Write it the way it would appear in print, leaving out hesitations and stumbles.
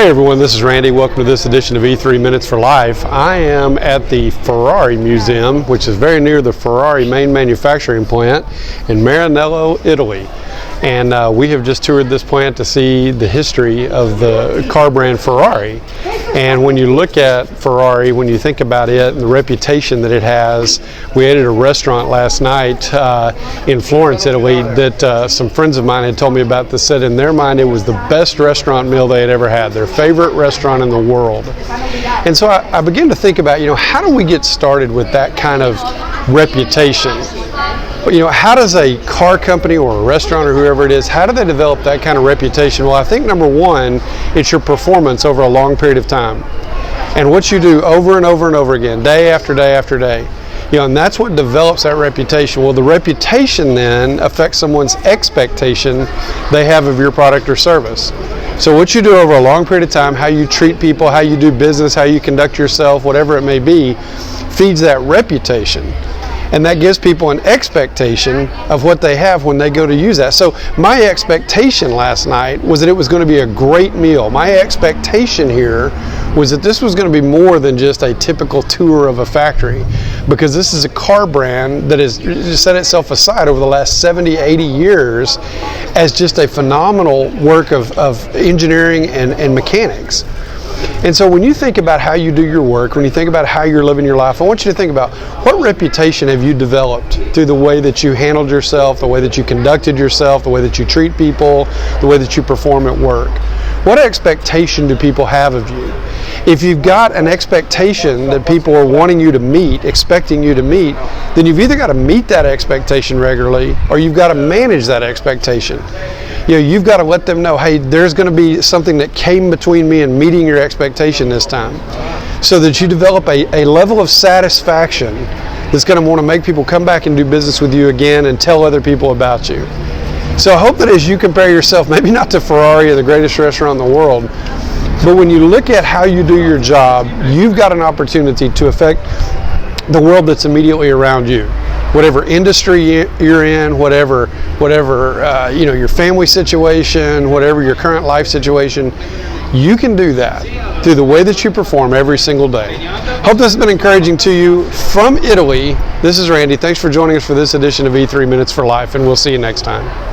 Hey everyone, this is Randy. Welcome to this edition of E3 Minutes for Life. I am at the Ferrari Museum, which is very near the Ferrari main manufacturing plant in Maranello, Italy. And we have just toured this plant to see the history of the car brand Ferrari. And when you look at Ferrari, when you think about it and the reputation that it has, we ate at a restaurant last night in Florence, Italy, that some friends of mine had told me about. That said in their mind it was the best restaurant meal they had ever had, their favorite restaurant in the world. And so I began to think about, how do we get started with that kind of reputation? How does a car company or a restaurant or whoever it is, how do they develop that kind of reputation? Well, I think number one, it's your performance over a long period of time. And what you do over and over and over again, day after day after day. And that's what develops that reputation. Well, the reputation then affects someone's expectation they have of your product or service. So what you do over a long period of time, how you treat people, how you do business, how you conduct yourself, whatever it may be, feeds that reputation. And that gives people an expectation of what they have when they go to use that. So my expectation last night was that it was going to be a great meal. My expectation here was that this was going to be more than just a typical tour of a factory, because this is a car brand that has set itself aside over the last 70, 80 years as just a phenomenal work of engineering and mechanics. And so when you think about how you do your work, when you think about how you're living your life, I want you to think about what reputation have you developed through the way that you handled yourself, the way that you conducted yourself, the way that you treat people, the way that you perform at work. What expectation do people have of you? If you've got an expectation that people are wanting you to meet, expecting you to meet, then you've either got to meet that expectation regularly or you've got to manage that expectation. You've got to let them know, hey, there's going to be something that came between me and meeting your expectation this time, so that you develop a level of satisfaction that's going to want to make people come back and do business with you again and tell other people about you. So I hope that as you compare yourself, maybe not to Ferrari or the greatest restaurant in the world, but when you look at how you do your job, you've got an opportunity to affect the world that's immediately around you. Whatever industry you're in, whatever your family situation, whatever your current life situation, you can do that through the way that you perform every single day. Hope this has been encouraging to you. From Italy, this is Randy. Thanks for joining us for this edition of E3 Minutes for Life, and we'll see you next time.